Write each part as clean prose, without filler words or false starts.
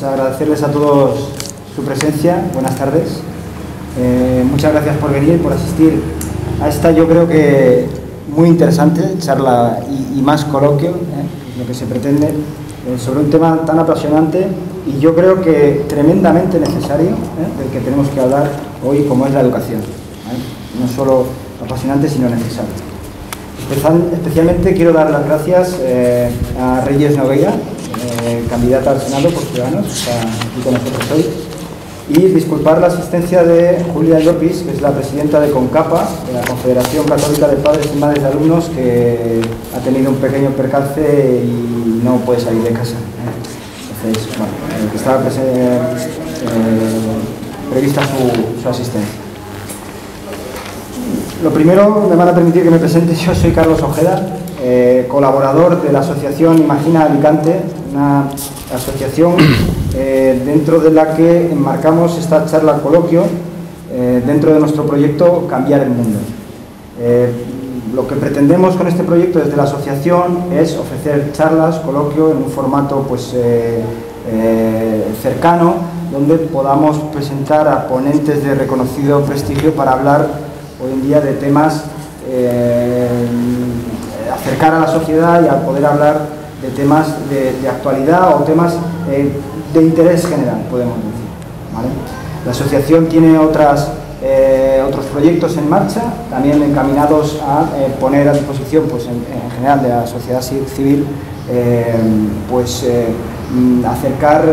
agradecerles a todos su presencia. Buenas tardes. Muchas gracias por venir, por asistir a esta, yo creo que muy interesante charla y más coloquio, lo que se pretende, sobre un tema tan apasionante y yo creo que tremendamente necesario, del que tenemos que hablar hoy, como es la educación. No solo apasionante, sino necesario. Especialmente quiero dar las gracias a Reyes Nogueira, candidata al Senado por Ciudadanos, está aquí con nosotros hoy, y disculpar la asistencia de Julia Llopis, que es la presidenta de CONCAPA, de la Confederación Católica de Padres y Madres de Alumnos, que ha tenido un pequeño percance y no puede salir de casa. Entonces, bueno, que estaba prevista su asistencia. Lo primero, me van a permitir que me presente. Yo soy Carlos Ojeda, colaborador de la asociación Imagina Alicante, una asociación dentro de la que enmarcamos esta charla coloquio dentro de nuestro proyecto Cambiar el Mundo. Lo que pretendemos con este proyecto desde la asociación es ofrecer charlas, coloquio, en un formato pues, cercano, donde podamos presentar a ponentes de reconocido prestigio para hablar hoy en día de temas, acercar a la sociedad y a poder hablar de temas de actualidad o temas de interés general, podemos decir, ¿vale? La asociación tiene otros proyectos en marcha, también encaminados a poner a disposición, pues, en general, de la sociedad civil, acercar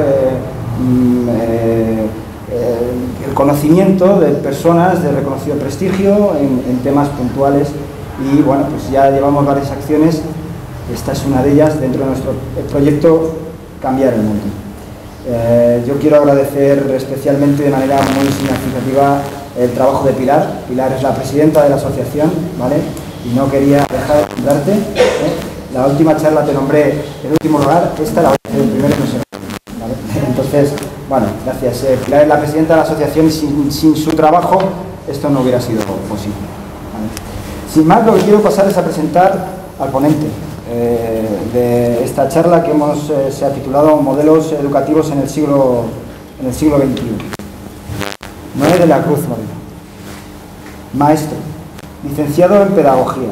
el conocimiento de personas de reconocido prestigio en temas puntuales y bueno, pues ya llevamos varias acciones, esta es una de ellas dentro de nuestro proyecto Cambiar el Mundo. Yo quiero agradecer especialmente de manera muy significativa el trabajo de Pilar. Pilar es la presidenta de la asociación, ¿vale? Y no quería dejar de nombrarte. La última charla te nombré en último lugar, esta la voy a hacer en primero y no sé. ¿Vale? Entonces, bueno, gracias. Pilar es la presidenta de la asociación y sin su trabajo esto no hubiera sido posible. ¿Vale? Sin más, lo que quiero pasar es a presentar al ponente de esta charla que se ha titulado Modelos educativos en el siglo XXI. Noé de la Cruz Moreno. Maestro, licenciado en Pedagogía,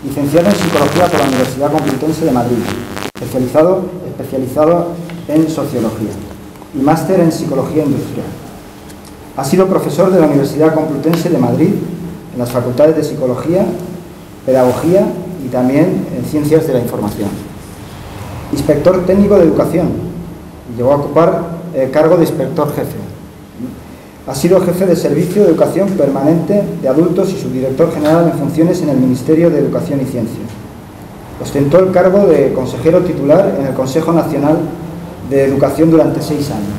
licenciado en Psicología por la Universidad Complutense de Madrid, especializado en Sociología y máster en Psicología Industrial. Ha sido profesor de la Universidad Complutense de Madrid en las facultades de Psicología, Pedagogía y también en Ciencias de la Información. Inspector técnico de Educación, llegó a ocupar el cargo de inspector jefe. Ha sido jefe de Servicio de Educación Permanente de Adultos y subdirector general en funciones en el Ministerio de Educación y Ciencia. Ostentó el cargo de consejero titular en el Consejo Nacional de Educación durante 6 años.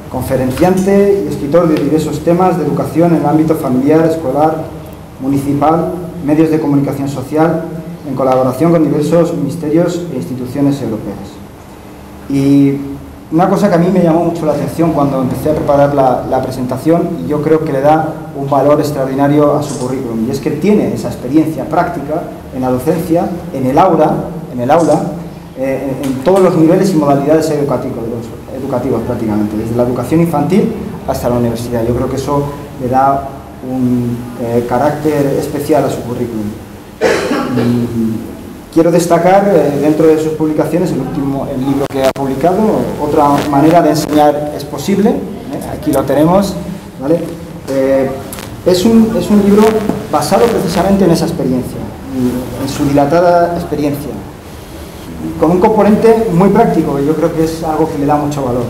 Conferenciante y escritor de diversos temas de educación en el ámbito familiar, escolar, municipal, medios de comunicación social, en colaboración con diversos ministerios e instituciones europeas. Y una cosa que a mí me llamó mucho la atención cuando empecé a preparar la presentación, y yo creo que le da un valor extraordinario a su currículum, y es que tiene esa experiencia práctica en la docencia, en el aula, en todos los niveles y modalidades educativos prácticamente, desde la educación infantil hasta la universidad. Yo creo que eso le da un carácter especial a su currículum. Quiero destacar dentro de sus publicaciones el libro que ha publicado, Otra manera de enseñar es posible, aquí lo tenemos, ¿vale? Es un libro basado precisamente en esa experiencia, en su dilatada experiencia, con un componente muy práctico, que yo creo que es algo que le da mucho valor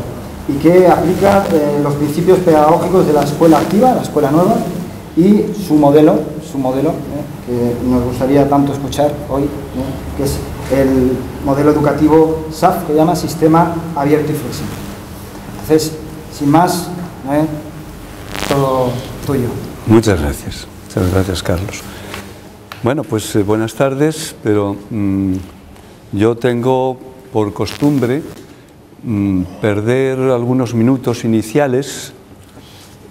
y que aplica los principios pedagógicos de la escuela activa, la escuela nueva, y su modelo, que nos gustaría tanto escuchar hoy, que es el modelo educativo SAF, que llama Sistema Abierto y Flexible. Entonces, sin más, todo tuyo. Muchas gracias, Carlos. Bueno, pues buenas tardes, pero yo tengo por costumbre perder algunos minutos iniciales,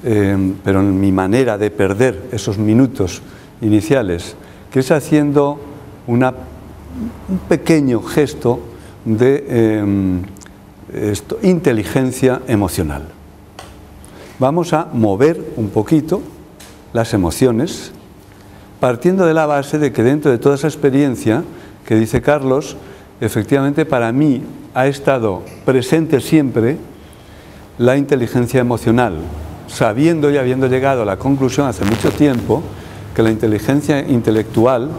pero en mi manera de perder esos minutos iniciales, que es haciendo un pequeño gesto de inteligencia emocional. Vamos a mover un poquito las emociones, partiendo de la base de que dentro de toda esa experiencia que dice Carlos, efectivamente para mí ha estado presente siempre la inteligencia emocional, sabiendo y habiendo llegado a la conclusión hace mucho tiempo que la inteligencia intelectual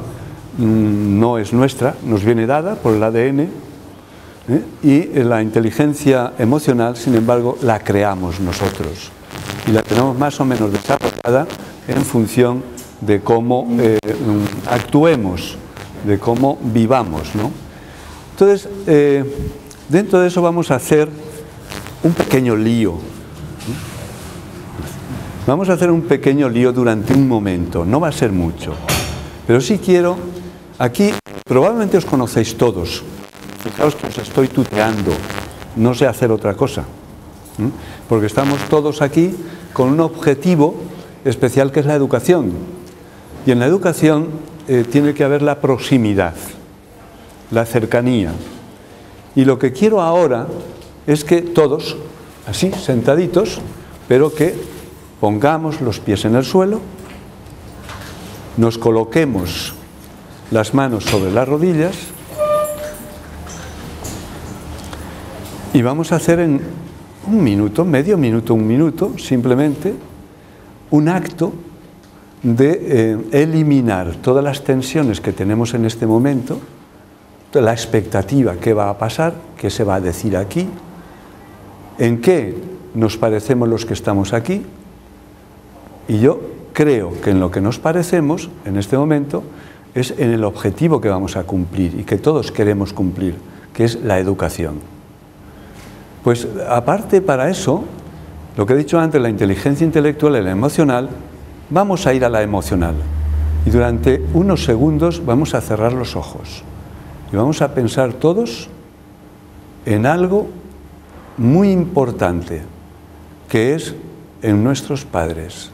no es nuestra, nos viene dada por el ADN, y la inteligencia emocional, sin embargo, la creamos nosotros y la tenemos más o menos desarrollada en función de cómo actuemos, de cómo vivamos, ¿no? Entonces, dentro de eso vamos a hacer un pequeño lío. Vamos a hacer un pequeño lío durante un momento, no va a ser mucho, pero sí quiero, aquí probablemente os conocéis todos, fijaos que os estoy tuteando, no sé hacer otra cosa, porque estamos todos aquí con un objetivo especial que es la educación, y en la educación tiene que haber la proximidad, la cercanía, y lo que quiero ahora es que todos, así, sentaditos, pero que pongamos los pies en el suelo, nos coloquemos las manos sobre las rodillas y vamos a hacer en un minuto, medio minuto, un minuto, simplemente un acto de eliminar todas las tensiones que tenemos en este momento, la expectativa, qué va a pasar, qué se va a decir aquí, en qué nos parecemos los que estamos aquí, y yo creo que en lo que nos parecemos en este momento es en el objetivo que vamos a cumplir y que todos queremos cumplir, que es la educación. Pues aparte para eso, lo que he dicho antes, la inteligencia intelectual y la emocional, vamos a ir a la emocional y durante unos segundos vamos a cerrar los ojos y vamos a pensar todos en algo muy importante, que es en nuestros padres.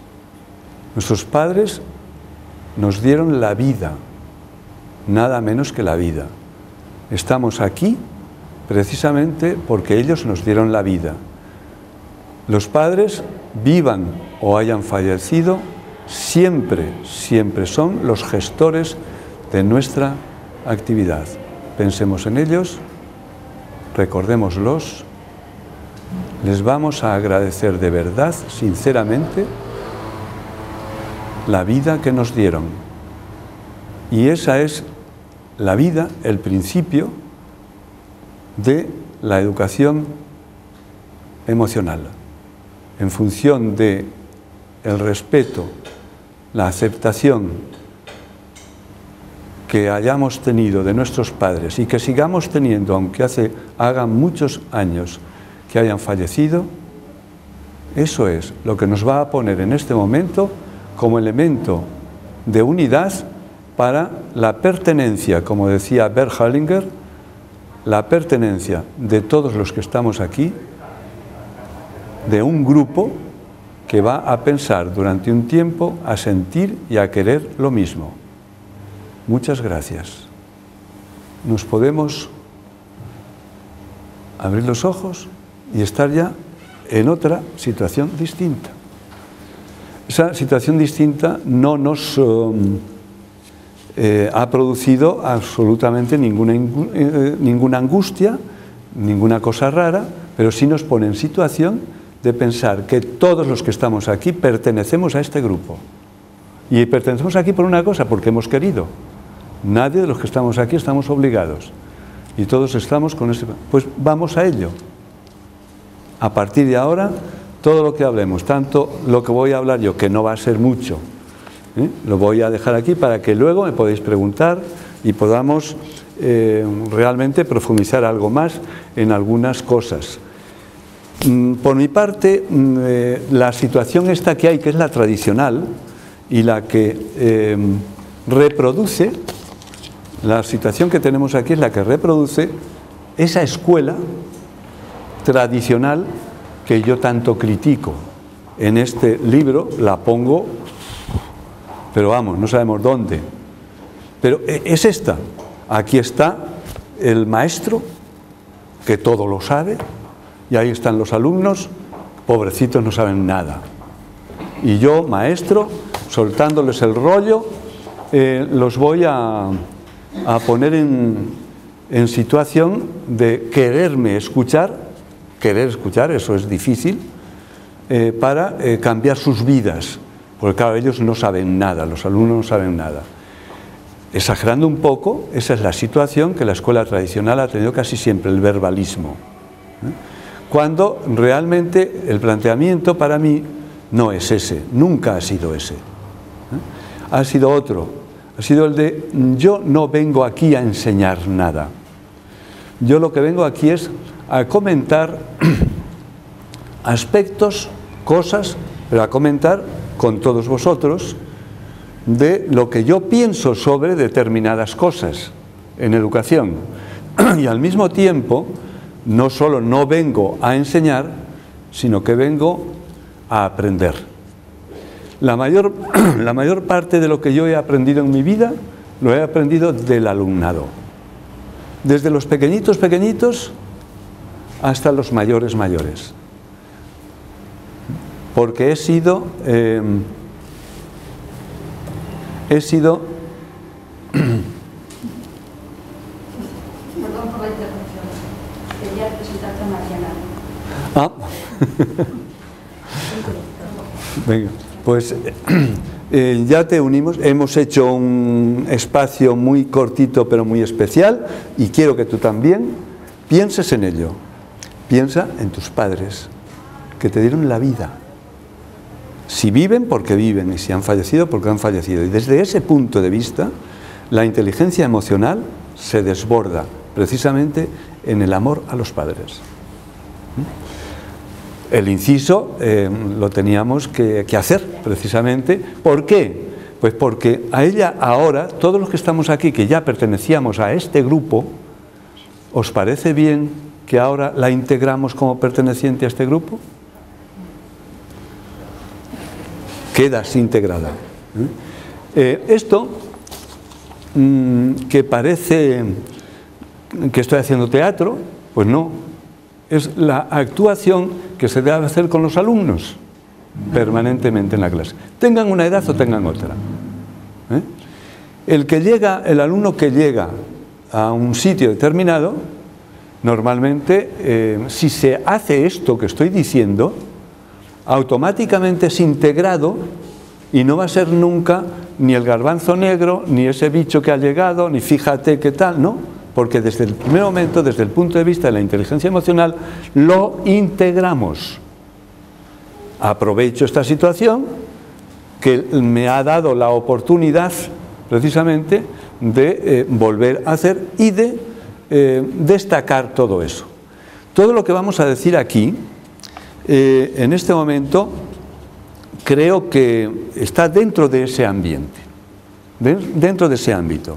Nuestros padres nos dieron la vida, nada menos que la vida. Estamos aquí precisamente porque ellos nos dieron la vida. Los padres, vivan o hayan fallecido, siempre son los gestores de nuestra actividad. Pensemos en ellos, recordémoslos, les vamos a agradecer de verdad, sinceramente, la vida que nos dieron. Y esa es la vida, el principio de la educación emocional, en función de el respeto, la aceptación que hayamos tenido de nuestros padres y que sigamos teniendo, aunque hagan muchos años que hayan fallecido. Eso es lo que nos va a poner en este momento como elemento de unidad para la pertenencia, como decía Bert Hellinger, la pertenencia de todos los que estamos aquí, de un grupo que va a pensar durante un tiempo, a sentir y a querer lo mismo. Muchas gracias. Nos podemos abrir los ojos y estar ya en otra situación distinta. Esa situación distinta no nos ha producido absolutamente ninguna angustia, ninguna cosa rara, pero sí nos pone en situación de pensar que todos los que estamos aquí pertenecemos a este grupo. Y pertenecemos aquí por una cosa, porque hemos querido. Nadie de los que estamos aquí estamos obligados. Y todos estamos con este... Pues vamos a ello. A partir de ahora, todo lo que hablemos, tanto lo que voy a hablar yo, que no va a ser mucho, lo voy a dejar aquí para que luego me podáis preguntar y podamos realmente profundizar algo más en algunas cosas. Por mi parte, la situación esta que hay, que es la tradicional y la que reproduce, la situación que tenemos aquí es la que reproduce esa escuela tradicional que yo tanto critico. En este libro la pongo, pero vamos, no sabemos dónde. Pero es esta. Aquí está el maestro, que todo lo sabe, Y ahí están los alumnos, pobrecitos, no saben nada. Y yo, maestro, soltándoles el rollo, los voy a poner en situación de quererme escuchar, eso es difícil, para cambiar sus vidas. Porque claro, ellos no saben nada, los alumnos no saben nada. Exagerando un poco, esa es la situación que la escuela tradicional ha tenido casi siempre, el verbalismo. Cuando realmente el planteamiento para mí no es ese, nunca ha sido ese. Ha sido otro, ha sido el de yo no vengo aquí a enseñar nada. Yo lo que vengo aquí es a comentar aspectos, cosas, pero a comentar con todos vosotros de lo que yo pienso sobre determinadas cosas en educación. Y al mismo tiempo, no solo no vengo a enseñar, sino que vengo a aprender. La mayor parte de lo que yo he aprendido en mi vida, lo he aprendido del alumnado. Desde los pequeñitos hasta los mayores. Porque he sido Perdón por la interrupción. Quería presentarte a Mariana. Venga, pues ya te unimos, hemos hecho un espacio muy cortito pero muy especial y quiero que tú también pienses en ello. Piensa en tus padres que te dieron la vida. Si viven, porque viven, y si han fallecido, porque han fallecido. Y desde ese punto de vista, la inteligencia emocional se desborda precisamente en el amor a los padres. El inciso lo teníamos que hacer precisamente. ¿Por qué? Pues porque a ella ahora, todos los que estamos aquí, que ya pertenecíamos a este grupo, ¿os parece bien que ahora la integramos como perteneciente a este grupo? Quedas integrada. Esto que parece que estoy haciendo teatro, pues no, es la actuación que se debe hacer con los alumnos permanentemente en la clase, tengan una edad o tengan otra. El alumno que llega a un sitio determinado, normalmente, si se hace esto que estoy diciendo, automáticamente es integrado y no va a ser nunca ni el garbanzo negro, ni ese bicho que ha llegado, ni fíjate qué tal, no, porque desde el primer momento, desde el punto de vista de la inteligencia emocional, lo integramos. Aprovecho esta situación que me ha dado la oportunidad precisamente de volver a hacer y de destacar todo eso. Todo lo que vamos a decir aquí en este momento creo que está dentro de ese ambiente, dentro de ese ámbito.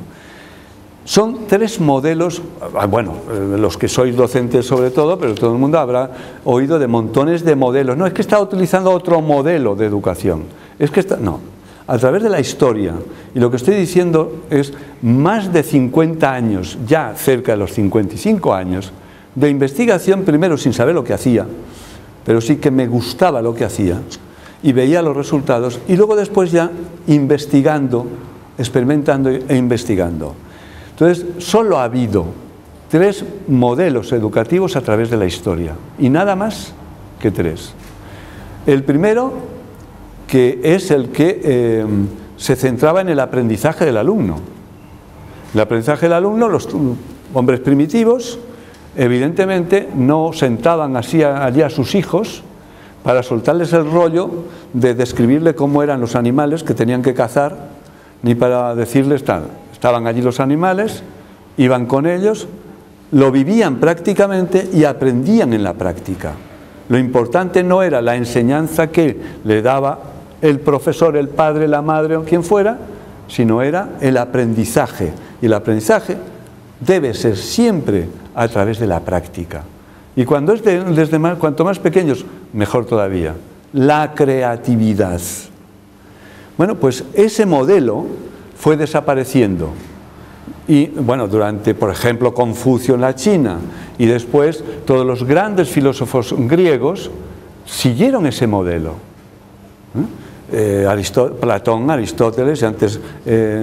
Son tres modelos, bueno, los que sois docentes sobre todo, pero todo el mundo habrá oído de montones de modelos. No, es que está utilizando otro modelo de educación. Es que no, a través de la historia, y lo que estoy diciendo es más de 50 años, ya cerca de los 55 años, de investigación, primero sin saber lo que hacía, pero sí que me gustaba lo que hacía y veía los resultados, y luego después ya investigando, experimentando e investigando. Entonces, solo ha habido tres modelos educativos a través de la historia, y nada más que tres. El primero, que es el que se centraba en el aprendizaje del alumno. El aprendizaje del alumno, los hombres primitivos, evidentemente no sentaban así allí a sus hijos para soltarles el rollo de describirle cómo eran los animales que tenían que cazar, ni para decirles tal. Estaban allí los animales, iban con ellos, lo vivían prácticamente y aprendían en la práctica. Lo importante no era la enseñanza que le daba el profesor, el padre, la madre o quien fuera, sino era el aprendizaje. Y el aprendizaje debe ser siempre a través de la práctica. Y cuando es cuanto más pequeños, mejor todavía. La creatividad. Bueno, pues ese modelo fue desapareciendo. Y bueno, durante, por ejemplo, Confucio en la China y después todos los grandes filósofos griegos siguieron ese modelo. Platón, Aristóteles y antes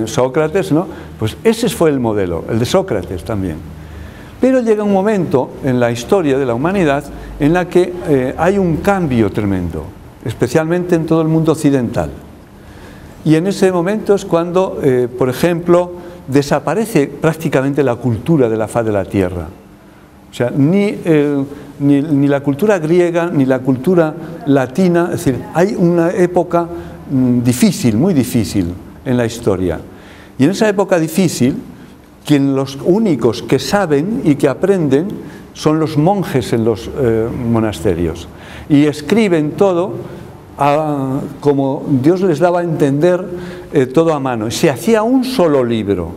Sócrates, ¿no? Pues ese fue el modelo, el de Sócrates también. Pero llega un momento en la historia de la humanidad en la que hay un cambio tremendo, especialmente en todo el mundo occidental. Y en ese momento es cuando, por ejemplo, desaparece prácticamente la cultura de la faz de la tierra. O sea, ni la cultura griega ni la cultura latina, es decir, hay una época difícil, muy difícil en la historia. Y en esa época difícil, los únicos que saben y que aprenden son los monjes en los monasterios. Y escriben todo como Dios les daba a entender, todo a mano. Se hacía un solo libro.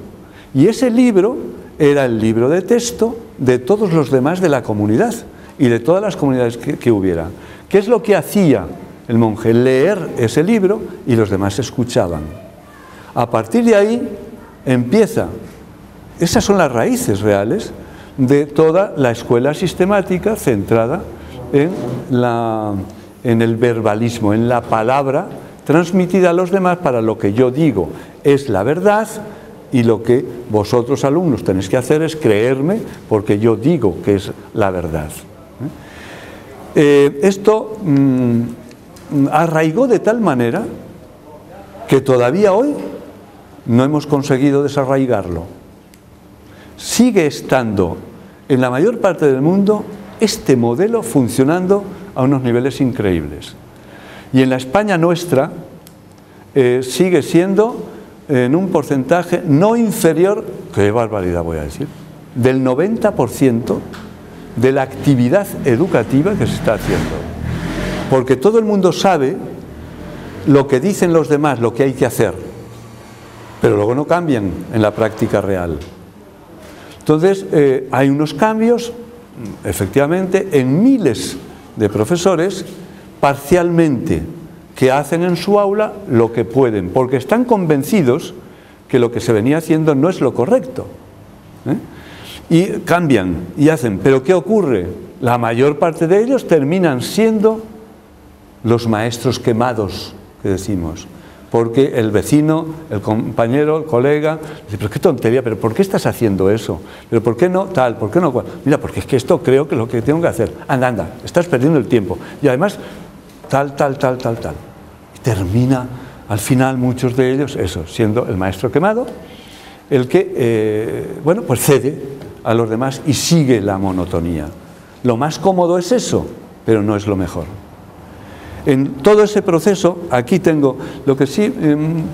Y ese libro era el libro de texto de todos los demás de la comunidad y de todas las comunidades que hubiera. ¿Qué es lo que hacía el monje? Leer ese libro y los demás escuchaban. A partir de ahí empieza, esas son las raíces reales de toda la escuela sistemática centrada en el verbalismo, en la palabra transmitida a los demás para lo que yo digo es la verdad. Y lo que vosotros, alumnos, tenéis que hacer es creerme porque yo digo que es la verdad. Esto arraigó de tal manera que todavía hoy no hemos conseguido desarraigarlo. Sigue estando en la mayor parte del mundo este modelo funcionando a unos niveles increíbles. Y en la España nuestra sigue siendo en un porcentaje no inferior, qué barbaridad voy a decir, del 90% de la actividad educativa que se está haciendo. Porque todo el mundo sabe lo que dicen los demás, lo que hay que hacer, pero luego no cambian en la práctica real. Entonces, hay unos cambios, efectivamente, en miles de profesores, parcialmente, que hacen en su aula lo que pueden, porque están convencidos que lo que se venía haciendo no es lo correcto. Y cambian y hacen. Pero ¿qué ocurre? La mayor parte de ellos terminan siendo los maestros quemados, que decimos. Porque el vecino, el compañero, el colega, dice, pero qué tontería, pero ¿por qué estás haciendo eso? ¿Pero por qué no tal? ¿Por qué no cual? Mira, porque es que esto creo que es lo que tengo que hacer. Anda, anda, estás perdiendo el tiempo. Y además, tal. Y termina, al final, muchos de ellos, eso, siendo el maestro quemado, el que, bueno, pues cede a los demás y sigue la monotonía. Lo más cómodo es eso, pero no es lo mejor. En todo ese proceso, aquí tengo, lo que sí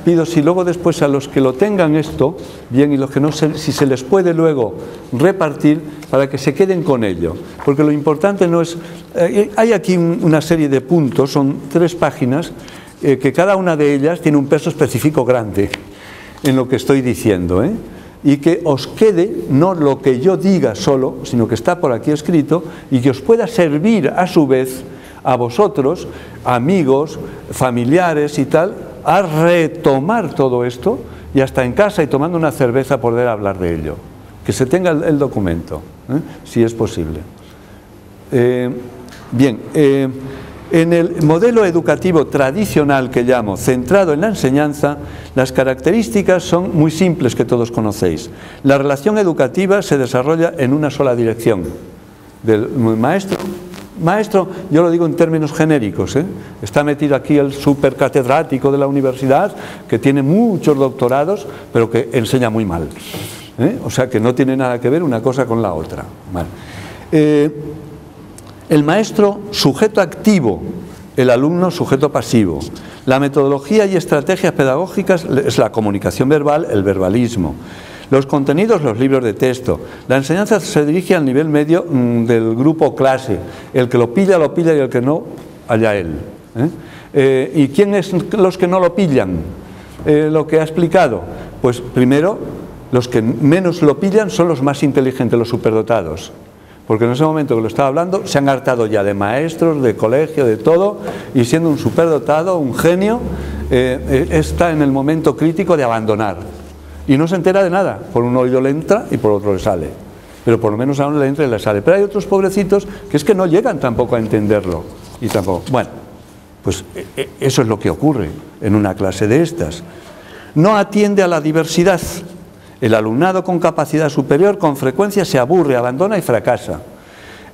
pido, si luego después a los que lo tengan esto, bien, y los que no, si se les puede luego repartir para que se queden con ello. Porque lo importante no es, hay aquí una serie de puntos, son 3 páginas, que cada una de ellas tiene un peso específico grande en lo que estoy diciendo, y que os quede no lo que yo diga solo, sino que está por aquí escrito y que os pueda servir a su vez a vosotros, amigos, familiares y tal, a retomar todo esto y hasta en casa y tomando una cerveza poder hablar de ello. Que se tenga el documento, si es posible. Bien, en el modelo educativo tradicional que llamo centrado en la enseñanza, las características son muy simples que todos conocéis. La relación educativa se desarrolla en una sola dirección, del maestro, yo lo digo en términos genéricos, está metido aquí el supercatedrático de la universidad, que tiene muchos doctorados, pero que enseña muy mal. O sea que no tiene nada que ver una cosa con la otra. Vale. El maestro, sujeto activo, el alumno, sujeto pasivo. La metodología y estrategias pedagógicas es la comunicación verbal, el verbalismo. Los contenidos, los libros de texto. La enseñanza se dirige al nivel medio del grupo clase. El que lo pilla y el que no, allá él. ¿Y quiénes los que no lo pillan? Lo que ha explicado. Pues primero, los que menos lo pillan son los más inteligentes, los superdotados. Porque en ese momento que lo estaba hablando, se han hartado ya de maestros, de colegio, de todo, y siendo un superdotado, un genio, está en el momento crítico de abandonar. y no se entera de nada. Por un oído le entra y por otro le sale. Pero por lo menos a uno le entra y le sale. Pero hay otros pobrecitos que es que no llegan tampoco a entenderlo. Y tampoco. Bueno, pues eso es lo que ocurre en una clase de estas. No atiende a la diversidad. El alumnado con capacidad superior con frecuencia se aburre, abandona y fracasa.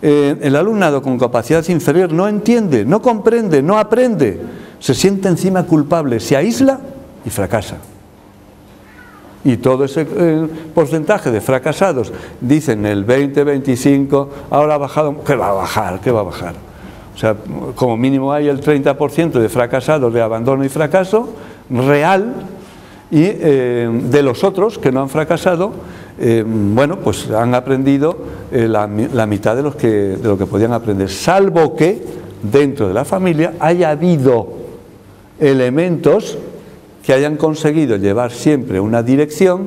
El alumnado con capacidad inferior no entiende, no comprende, no aprende, se siente encima culpable, se aísla y fracasa. Y todo ese porcentaje de fracasados, dicen el 20, 25, ahora ha bajado, ¿qué va a bajar? ¿Qué va a bajar? O sea, como mínimo hay el 30% de fracasados de abandono y fracaso real, y de los otros que no han fracasado, bueno, pues han aprendido la mitad de lo que podían aprender, salvo que dentro de la familia haya habido elementos que hayan conseguido llevar siempre una dirección,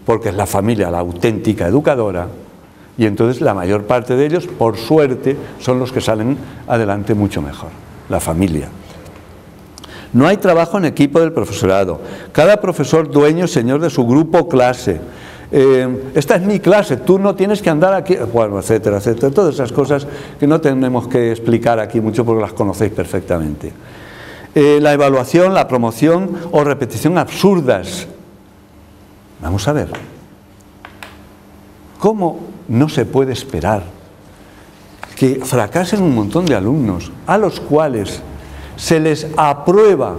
porque es la familia la auténtica educadora, y entonces la mayor parte de ellos, por suerte, son los que salen adelante mucho mejor, la familia. No hay trabajo en equipo del profesorado. Cada profesor dueño, señor de su grupo, clase. Esta es mi clase, tú no tienes que andar aquí, bueno, etcétera, etcétera. Todas esas cosas que no tenemos que explicar aquí mucho porque las conocéis perfectamente. La evaluación, la promoción o repetición absurdas. Vamos a ver. ¿Cómo no se puede esperar que fracasen un montón de alumnos a los cuales se les aprueba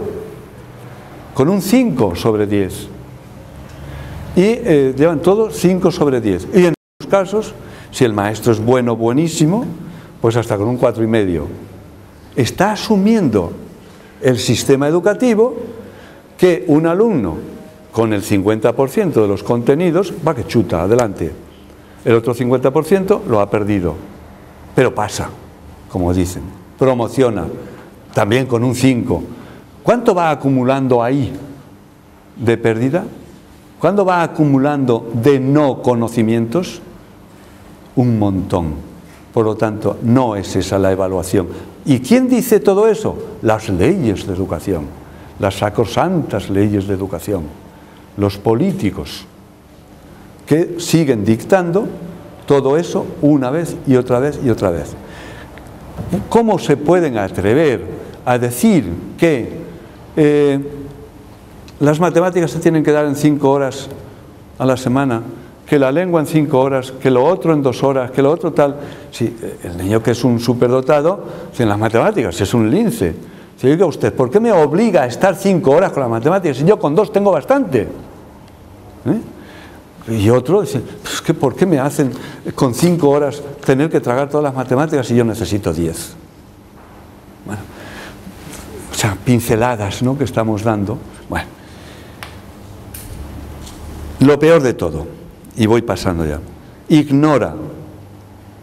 con un 5 sobre 10 y llevan todos 5 sobre 10 y en otros casos, si el maestro es bueno, buenísimo, pues hasta con un 4,5. Está asumiendo el sistema educativo que un alumno con el 50% de los contenidos va que chuta, adelante, el otro 50% lo ha perdido, pero pasa, como dicen, promociona también con un 5. ¿Cuánto va acumulando ahí de pérdida? ¿Cuánto va acumulando de no conocimientos? Un montón. Por lo tanto, no es esa la evaluación. ¿Y quién dice todo eso? Las leyes de educación, las sacrosantas leyes de educación, los políticos, que siguen dictando todo eso una vez y otra vez y otra vez. ¿Cómo se pueden atrever a decir que las matemáticas se tienen que dar en 5 horas a la semana, que la lengua en 5 horas, que lo otro en 2 horas, que lo otro tal? Si el niño que es un superdotado, si en las matemáticas es un lince, si diga usted, ¿por qué me obliga a estar 5 horas con las matemáticas si yo con 2 tengo bastante? Y otro dice, pues que ¿por qué me hacen con 5 horas tener que tragar todas las matemáticas si yo necesito 10? Bueno, o sea, pinceladas, ¿no?, que estamos dando. Bueno, lo peor de todo, y voy pasando ya, ignora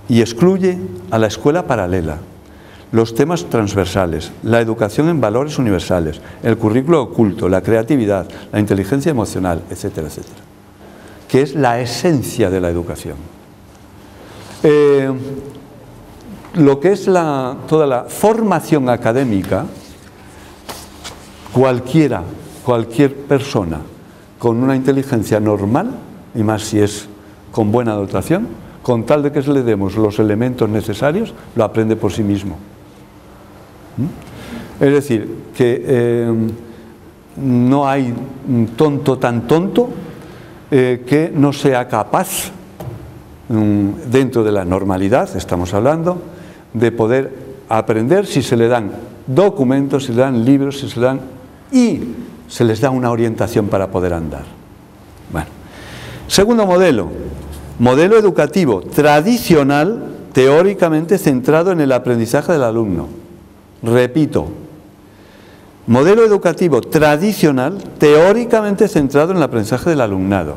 y excluye a la escuela paralela, los temas transversales, la educación en valores universales, el currículo oculto, la creatividad, la inteligencia emocional, etcétera, etcétera, que es la esencia de la educación. Lo que es toda la formación académica, cualquier persona con una inteligencia normal, y más si es con buena dotación, con tal de que le demos los elementos necesarios, lo aprende por sí mismo. Es decir, que no hay un tonto tan tonto que no sea capaz, dentro de la normalidad, estamos hablando, de poder aprender si se le dan documentos, si se le dan libros, si se le dan y se les da una orientación para poder andar. Bueno, segundo modelo, modelo educativo tradicional, teóricamente centrado en el aprendizaje del alumno. Repito, modelo educativo tradicional, teóricamente centrado en el aprendizaje del alumnado,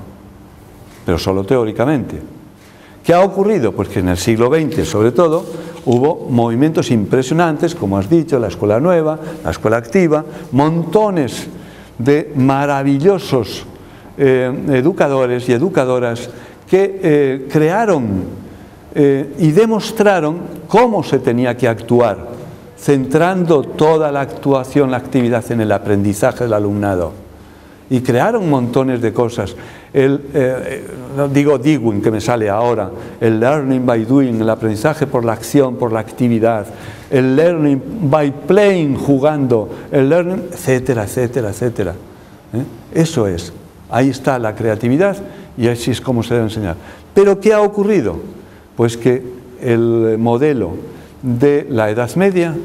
pero solo teóricamente. ¿Qué ha ocurrido? Pues que en el siglo XX, sobre todo, hubo movimientos impresionantes, como has dicho, la escuela nueva, la escuela activa, montones de maravillosos educadores y educadoras que crearon y demostraron cómo se tenía que actuar, centrando toda la actuación, la actividad en el aprendizaje del alumnado. y crearon montones de cosas. Digo Dewey, que me sale ahora, el learning by doing, el aprendizaje por la acción, por la actividad, el learning by playing, jugando, el learning, etcétera, etcétera, etcétera. Eso es, ahí está la creatividad y así es como se debe enseñar. Pero ¿qué ha ocurrido? Pues que el modelo de la Edad Media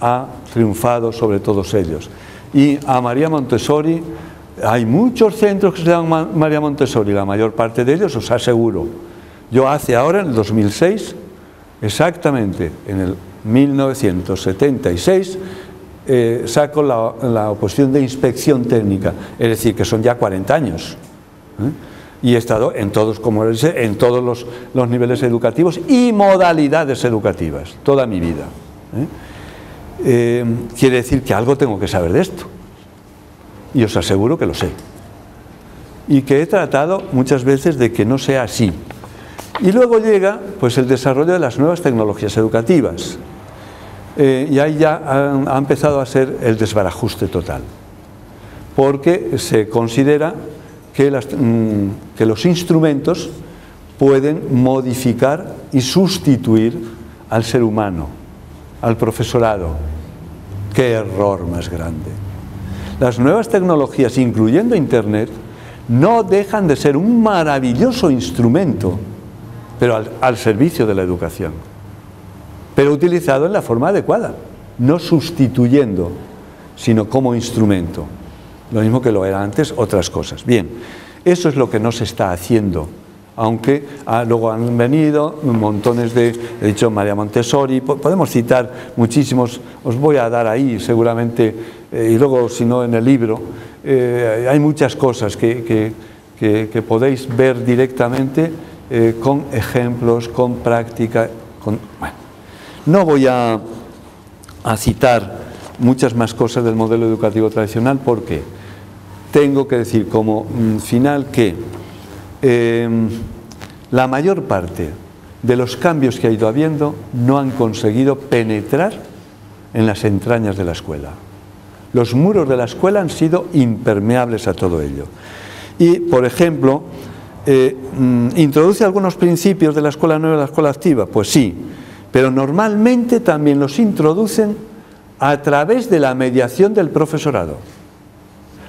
ha triunfado sobre todos ellos. Y a María Montessori, hay muchos centros que se llaman María Montessori, la mayor parte de ellos os aseguro. Yo ahora, en el 2006, exactamente en el 1976, saco la oposición de inspección técnica, es decir, que son ya 40 años. Y he estado en todos, como les dice, en todos los niveles educativos y modalidades educativas, toda mi vida. Quiere decir que algo tengo que saber de esto. Y os aseguro que lo sé. Y que he tratado muchas veces de que no sea así. Y luego llega pues el desarrollo de las nuevas tecnologías educativas. Y ahí ya ha empezado a ser el desbarajuste total. Porque se considera que los instrumentos pueden modificar y sustituir al ser humano, al profesorado. ¡Qué error más grande! Las nuevas tecnologías, incluyendo Internet, no dejan de ser un maravilloso instrumento, pero al servicio de la educación, pero utilizado en la forma adecuada, no sustituyendo, sino como instrumento. Lo mismo que lo era antes, otras cosas. Bien, eso es lo que no se está haciendo, aunque luego han venido montones he dicho María Montessori, podemos citar muchísimos, os voy a dar ahí seguramente, y luego si no en el libro, hay muchas cosas que podéis ver directamente con ejemplos, con práctica, bueno, no voy a citar muchas más cosas del modelo educativo tradicional porque tengo que decir como final que la mayor parte de los cambios que ha ido habiendo no han conseguido penetrar en las entrañas de la escuela. Los muros de la escuela han sido impermeables a todo ello. Y, por ejemplo, ¿introduce algunos principios de la escuela nueva y la escuela activa? Pues sí, pero normalmente también los introducen a través de la mediación del profesorado,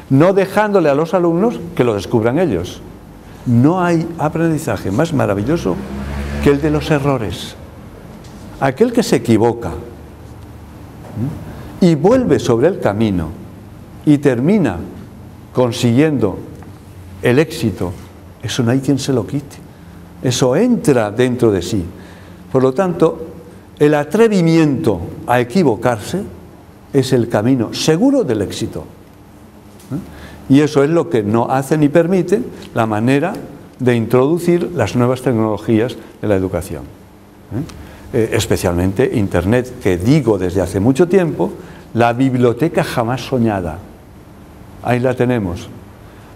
no dejándole a los alumnos que lo descubran ellos. No hay aprendizaje más maravilloso que el de los errores. Aquel que se equivoca y vuelve sobre el camino y termina consiguiendo el éxito, eso no hay quien se lo quite. Eso entra dentro de sí. Por lo tanto, el atrevimiento a equivocarse es el camino seguro del éxito. Y eso es lo que no hace ni permite la manera de introducir las nuevas tecnologías de la educación. Especialmente Internet, que digo desde hace mucho tiempo, la biblioteca jamás soñada. Ahí la tenemos.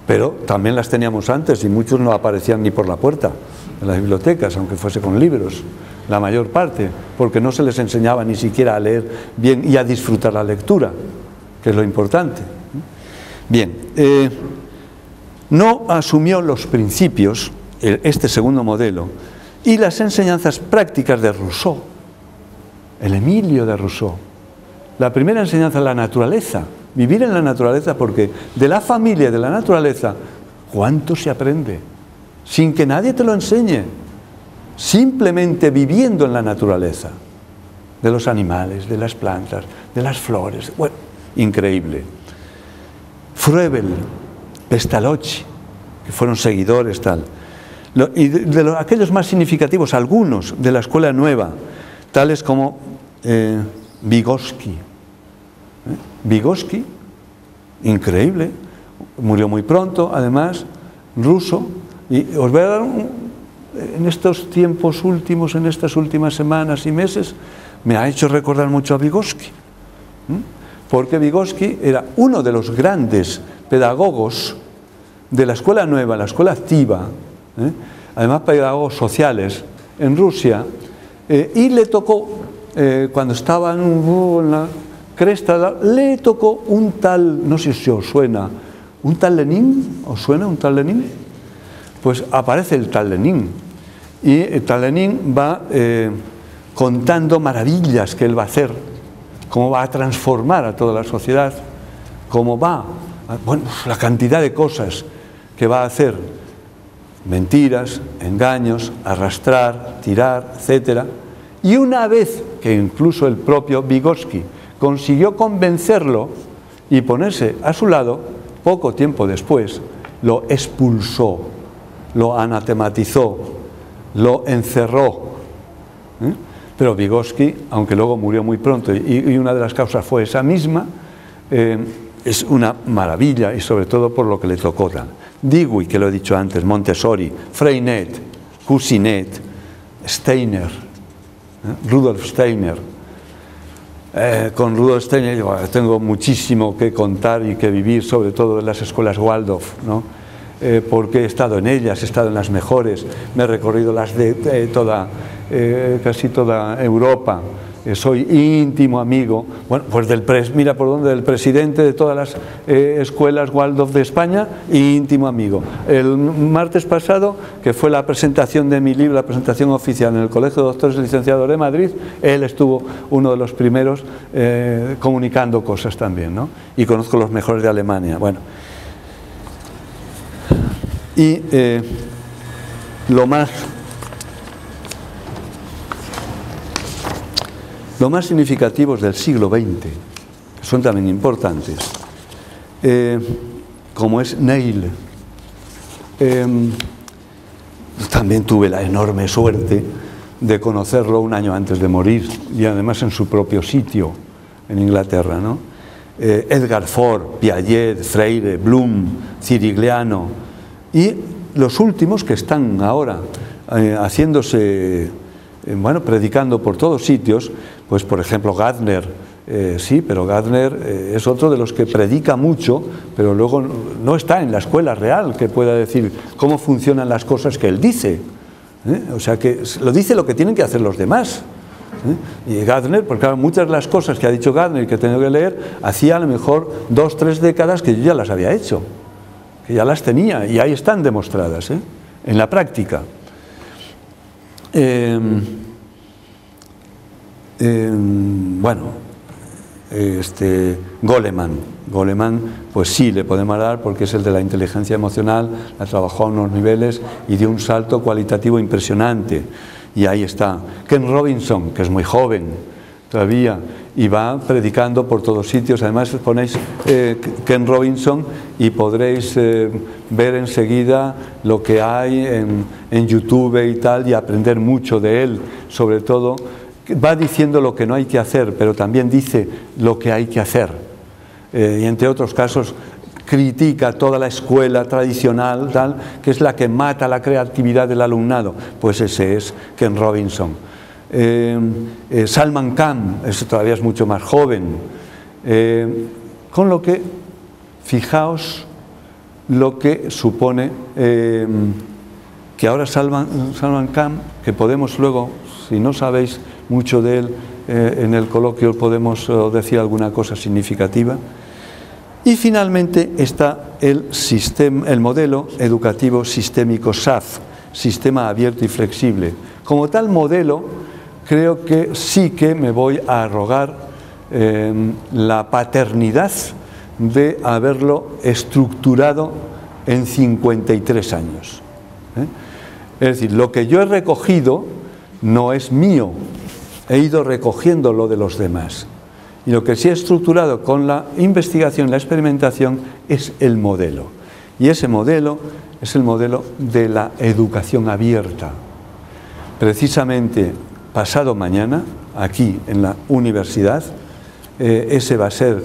Pero también las teníamos antes y muchos no aparecían ni por la puerta de las bibliotecas, aunque fuese con libros, la mayor parte, porque no se les enseñaba ni siquiera a leer bien y a disfrutar la lectura, que es lo importante. Bien, no asumió los principios, este segundo modelo, y las enseñanzas prácticas de Rousseau, el Emilio de Rousseau. La primera enseñanza es la naturaleza, vivir en la naturaleza, porque de la familia y de la naturaleza, ¿cuánto se aprende? Sin que nadie te lo enseñe, simplemente viviendo en la naturaleza, de los animales, de las plantas, de las flores, bueno, increíble. Froebel, Pestalozzi, que fueron seguidores, tal. Y de aquellos más significativos, algunos de la escuela nueva, tales como Vygotsky. Vygotsky, increíble, murió muy pronto, además, ruso, y os voy a dar en estos tiempos últimos, en estas últimas semanas y meses, me ha hecho recordar mucho a Vygotsky. Porque Vygotsky era uno de los grandes pedagogos de la escuela nueva, la escuela activa, además pedagogos sociales en Rusia, y le tocó, cuando estaba en la cresta, le tocó un tal, no sé si os suena, ¿Un tal Lenin? ¿Os suena un tal Lenin? Pues aparece el tal Lenin. Y el tal Lenin va contando maravillas que él va a hacer, cómo va a transformar a toda la sociedad, cómo va, bueno, la cantidad de cosas que va a hacer, mentiras, engaños, arrastrar, tirar, etc. Y una vez que incluso el propio Vygotsky consiguió convencerlo y ponerse a su lado, poco tiempo después lo expulsó, lo anatematizó, lo encerró. Pero Vygotsky, aunque luego murió muy pronto y una de las causas fue esa misma, es una maravilla, y sobre todo por lo que le tocó. Dewey, que lo he dicho antes, Montessori, Freinet, Cousinet, Steiner, Rudolf Steiner. Con Rudolf Steiner tengo muchísimo que contar y que vivir, sobre todo en las escuelas Waldorf, ¿no? Porque he estado en ellas, he estado en las mejores, me he recorrido las de casi toda Europa. Soy íntimo amigo, bueno, pues mira por dónde, del presidente de todas las escuelas Waldorf de España, íntimo amigo. El martes pasado, que fue la presentación de mi libro, la presentación oficial en el Colegio de Doctores y Licenciados de Madrid, él estuvo uno de los primeros comunicando cosas también, ¿no? Y conozco los mejores de Alemania. Bueno, y lo más significativos del siglo XX, que son también importantes, como es Neil. También tuve la enorme suerte de conocerlo un año antes de morir, y además en su propio sitio, en Inglaterra, ¿no? Edgar Ford, Piaget, Freire, Bloom, Cirigliano, y los últimos que están ahora haciéndose, bueno, predicando por todos sitios, pues por ejemplo Gardner, sí, pero Gardner es otro de los que predica mucho, pero luego no está en la escuela real que pueda decir cómo funcionan las cosas que él dice. O sea, que lo dice lo que tienen que hacer los demás. Y Gardner, porque claro, muchas de las cosas que ha dicho Gardner y que he tenido que leer, hacía a lo mejor 2 o 3 décadas que yo ya las había hecho, que ya las tenía, y ahí están demostradas, en la práctica. Bueno, Goleman, pues sí, le podemos dar porque es el de la inteligencia emocional, la trabajó a unos niveles y dio un salto cualitativo impresionante, y ahí está. Ken Robinson, que es muy joven todavía y va predicando por todos sitios. Además ponéis Ken Robinson y podréis ver enseguida lo que hay en YouTube y tal, y aprender mucho de él. Sobre todo va diciendo lo que no hay que hacer, pero también dice lo que hay que hacer, y entre otros casos critica toda la escuela tradicional tal, que es la que mata la creatividad del alumnado. Pues ese es Ken Robinson. Salman Khan, ese todavía es mucho más joven, con lo que fijaos lo que supone que ahora Salman Khan, que podemos luego, si no sabéis mucho de él, en el coloquio podemos decir alguna cosa significativa. Y finalmente está el modelo educativo sistémico SAF, sistema abierto y flexible. Como tal modelo, creo que sí que me voy a arrogar la paternidad de haberlo estructurado en 53 años. Es decir, lo que yo he recogido no es mío, he ido recogiendo lo de los demás. Y lo que sí he estructurado con la investigación, la experimentación, es el modelo. Y ese modelo es el modelo de la educación abierta. Precisamente pasado mañana, aquí en la universidad, ese va a ser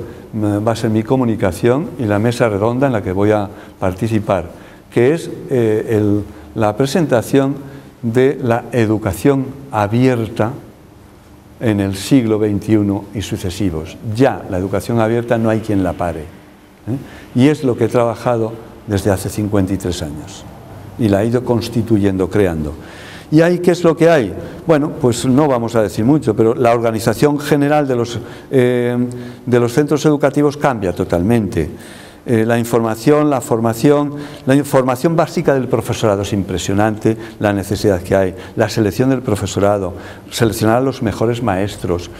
mi comunicación y la mesa redonda en la que voy a participar, que es la presentación de la educación abierta en el siglo XXI y sucesivos. Ya la educación abierta no hay quien la pare, y es lo que he trabajado desde hace 53 años y la he ido constituyendo, creando. ¿Y ahí qué es lo que hay? Bueno, pues no vamos a decir mucho, pero la organización general de los centros educativos cambia totalmente. La información básica del profesorado es impresionante, la necesidad que hay, la selección del profesorado, seleccionar a los mejores maestros.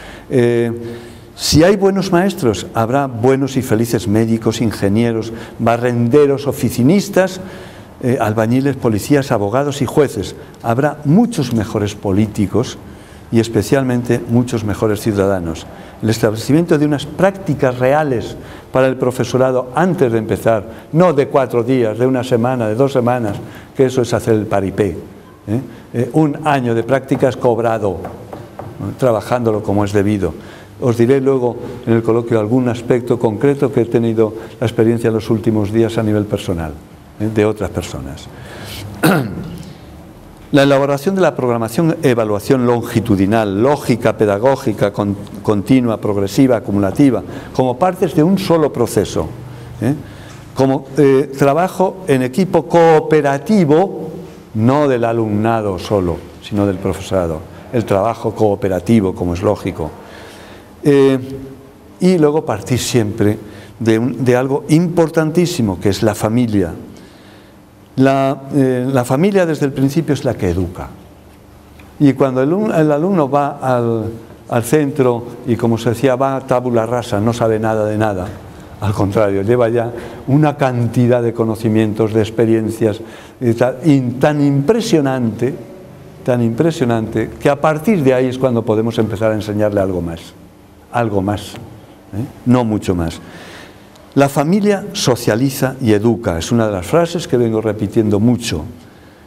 Si hay buenos maestros, habrá buenos y felices médicos, ingenieros, barrenderos, oficinistas, albañiles, policías, abogados y jueces. Habrá muchos mejores políticos y especialmente muchos mejores ciudadanos. El establecimiento de unas prácticas reales para el profesorado antes de empezar, no de 4 días, de 1 semana, de 2 semanas, que eso es hacer el paripé. Un año de prácticas cobrado, trabajándolo como es debido. Os diré luego en el coloquio algún aspecto concreto que he tenido la experiencia en los últimos días a nivel personal, de otras personas. La elaboración de la programación evaluación longitudinal, lógica, pedagógica, continua, progresiva, acumulativa, como partes de un solo proceso, como trabajo en equipo cooperativo, no del alumnado solo, sino del profesorado, el trabajo cooperativo, como es lógico. Y luego partir siempre de algo importantísimo, que es la familia. La familia desde el principio es la que educa. Y cuando el alumno va al centro y, como se decía, va a tabula rasa, no sabe nada de nada, al contrario, lleva ya una cantidad de conocimientos, de experiencias y tan impresionante, que a partir de ahí es cuando podemos empezar a enseñarle algo más, no mucho más. La familia socializa y educa, es una de las frases que vengo repitiendo mucho.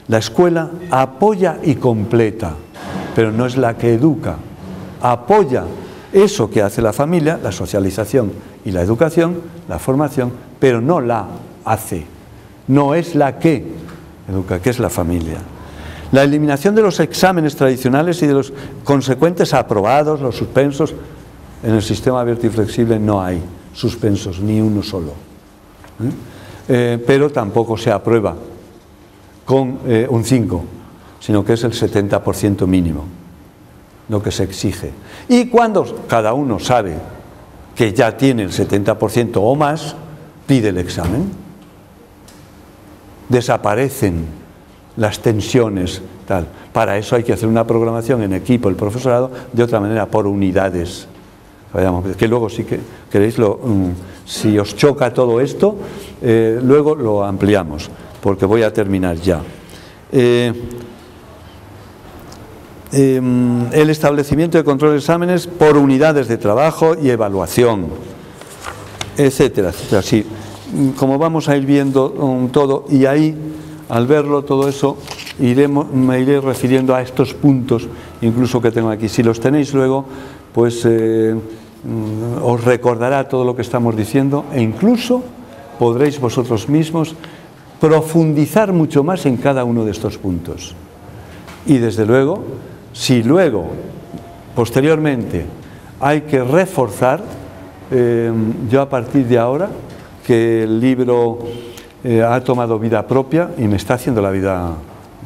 La escuela apoya y completa, pero no es la que educa. Apoya eso que hace la familia, la socialización y la educación, la formación, pero no la hace. No es la que educa, que es la familia. La eliminación de los exámenes tradicionales y de los consecuentes aprobados, los suspensos, en el sistema abierto y flexible no hay suspensos, ni uno solo. Pero tampoco se aprueba con un 5, sino que es el 70% mínimo, lo que se exige. Y cuando cada uno sabe que ya tiene el 70% o más, pide el examen. Desaparecen las tensiones, tal. Para eso hay que hacer una programación en equipo, el profesorado, de otra manera, por unidades. Que luego, si queréis, si os choca todo esto, luego lo ampliamos, porque voy a terminar ya. El establecimiento de control de exámenes por unidades de trabajo y evaluación, etcétera, etcétera. Sí, como vamos a ir viendo todo, y ahí, al verlo todo eso, me iré refiriendo a estos puntos, incluso que tengo aquí. Si los tenéis luego, pues os recordará todo lo que estamos diciendo, e incluso podréis vosotros mismos profundizar mucho más en cada uno de estos puntos. Y desde luego, si luego, posteriormente, hay que reforzar, yo a partir de ahora, que el libro ha tomado vida propia y me está haciendo la vida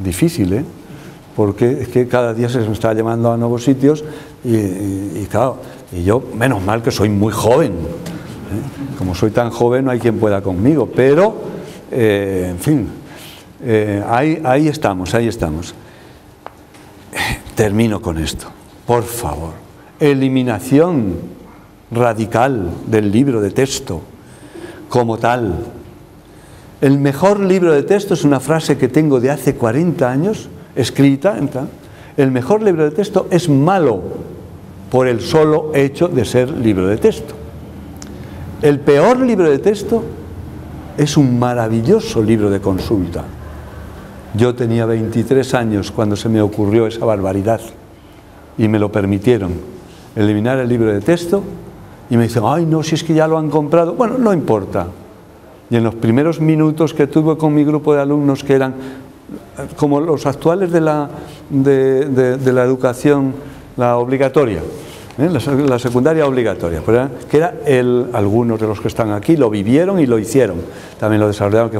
difícil, porque es que cada día se me está llamando a nuevos sitios y claro, y yo, menos mal que soy muy joven, como soy tan joven no hay quien pueda conmigo, pero en fin, ahí estamos. Termino con esto, por favor. Eliminación radical del libro de texto como tal. El mejor libro de texto es una frase que tengo de hace 40 años, escrita. El mejor libro de texto es malo por el solo hecho de ser libro de texto. El peor libro de texto es un maravilloso libro de consulta. Yo tenía 23 años cuando se me ocurrió esa barbaridad y me lo permitieron, eliminar el libro de texto, y me dicen, ay no, si es que ya lo han comprado. Bueno, no importa. Y en los primeros minutos que tuve con mi grupo de alumnos, que eran como los actuales de la educación, la obligatoria, la secundaria obligatoria, que era algunos de los que están aquí lo vivieron y lo hicieron, también lo desarrollaron,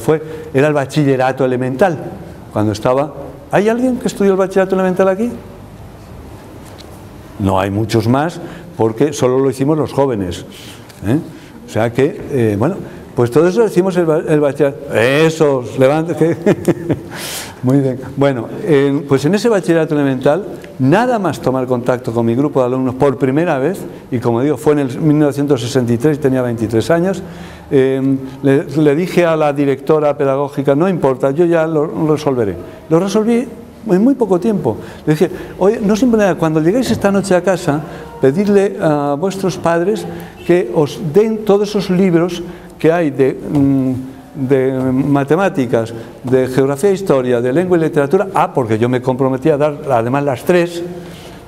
era el bachillerato elemental. Cuando estaba... ¿Hay alguien que estudió el bachillerato elemental aquí? No hay muchos más, porque solo lo hicimos los jóvenes. O sea que, bueno, Pues todo eso decimos el bachillerato. Esos, levántate. Muy bien. Bueno, pues en ese bachillerato elemental, nada más tomar contacto con mi grupo de alumnos por primera vez, y como digo, fue en el 1963, tenía 23 años, le dije a la directora pedagógica, no importa, yo ya lo resolveré. Lo resolví en muy poco tiempo. Le dije, oye, no sin nada, cuando lleguéis esta noche a casa, pedirle a vuestros padres que os den todos esos libros que hay de matemáticas, de geografía e historia, de lengua y literatura, porque yo me comprometí a dar además las 3,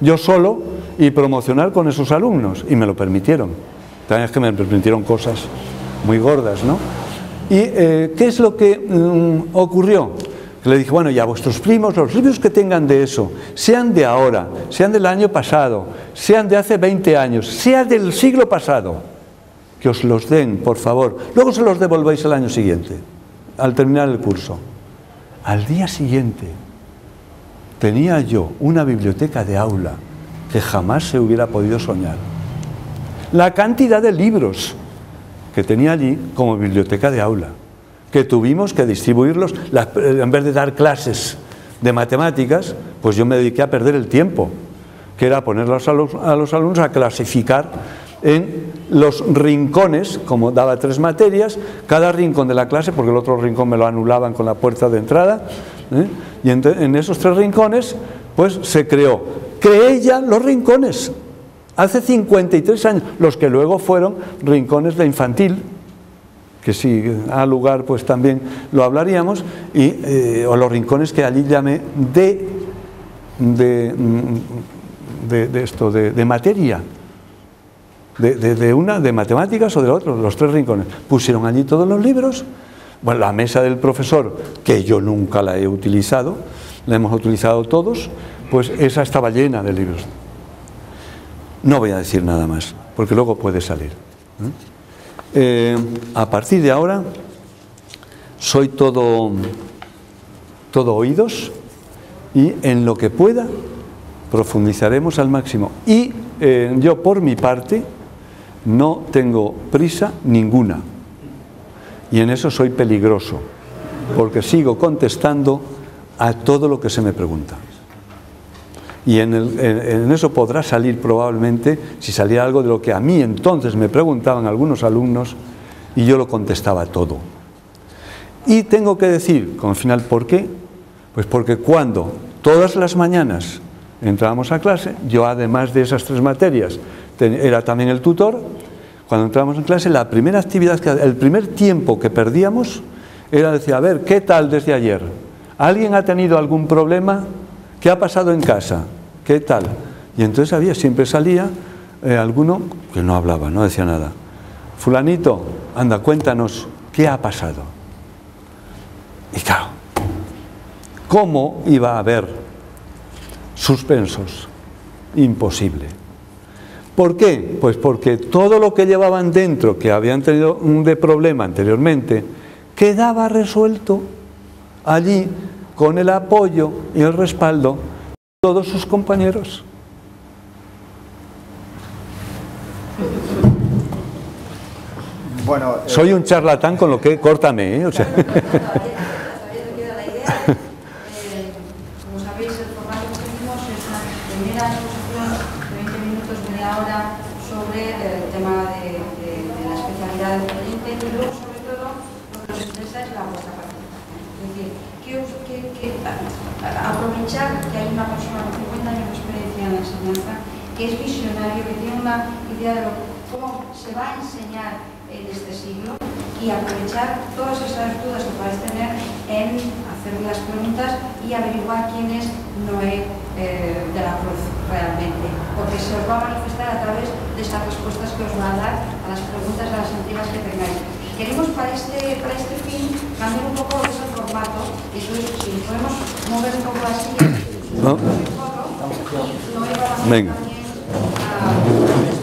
yo solo, y promocionar con esos alumnos, y me lo permitieron. También es que me permitieron cosas muy gordas, ¿no? ¿Y qué es lo que ocurrió? Le dije, bueno, y a vuestros primos, los libros que tengan de eso, sean de ahora, sean del año pasado, sean de hace 20 años, sea del siglo pasado, que os los den, por favor. Luego se los devolvéis el año siguiente, al terminar el curso. Al día siguiente tenía yo una biblioteca de aula que jamás se hubiera podido soñar. La cantidad de libros que tenía allí como biblioteca de aula, que tuvimos que distribuirlos, en vez de dar clases de matemáticas, pues yo me dediqué a perder el tiempo, que era ponerlos a los alumnos a clasificar en los rincones, como daba 3 materias, cada rincón de la clase, porque el otro rincón me lo anulaban con la puerta de entrada, y en esos 3 rincones, pues se creé ya los rincones, hace 53 años, los que luego fueron rincones de infantil, que si ha lugar pues también lo hablaríamos, o los rincones que allí llamé de materia, de matemáticas o de otros, los 3 rincones. Pusieron allí todos los libros, bueno, la mesa del profesor, que yo nunca la he utilizado, la hemos utilizado todos, pues esa estaba llena de libros. No voy a decir nada más, porque luego puede salir. A partir de ahora soy todo oídos, y en lo que pueda profundizaremos al máximo, y yo por mi parte no tengo prisa ninguna, y en eso soy peligroso, porque sigo contestando a todo lo que se me pregunta. Y en eso podrá salir probablemente, si saliera algo de lo que a mí entonces me preguntaban algunos alumnos, y yo lo contestaba todo. Y tengo que decir, con final, ¿por qué? Pues porque cuando todas las mañanas entrábamos a clase, yo además de esas 3 materias, era también el tutor, cuando entrábamos en clase, la primera actividad, el primer tiempo que perdíamos, era decir, a ver, ¿qué tal desde ayer? ¿Alguien ha tenido algún problema? ¿Qué ha pasado en casa? ¿Qué tal? Y entonces siempre salía alguno que no hablaba, no decía nada. Fulanito, anda, cuéntanos, ¿qué ha pasado? Y claro, ¿cómo iba a haber suspensos? Imposible. ¿Por qué? Pues porque todo lo que llevaban dentro, que habían tenido de problema anteriormente, quedaba resuelto allí con el apoyo y el respaldo de todos sus compañeros. Bueno, soy un charlatán con lo que... Córtame, ¿eh? O sea. Como sabéis, el formato que tenemos es una primera exposición de 20 minutos, media hora, sobre el tema de la especialidad del proyecto, y luego, sobre todo, lo que nos interesa es la vuestra participación. Es decir, aprovechar que hay una persona con 50 años de experiencia en la enseñanza, que es visionario, que tiene una idea de cómo se va a enseñar en este siglo, y aprovechar todas esas dudas que podéis tener en hacer las preguntas y averiguar quién es Noé de la Cruz realmente, porque se os va a manifestar a través de estas respuestas que os va a dar a las preguntas, a las antiguas que tengáis. Queremos para este fin cambiar un poco ese formato, y entonces si podemos mover un poco las sillas, ¿no? Noé va a Venga. también a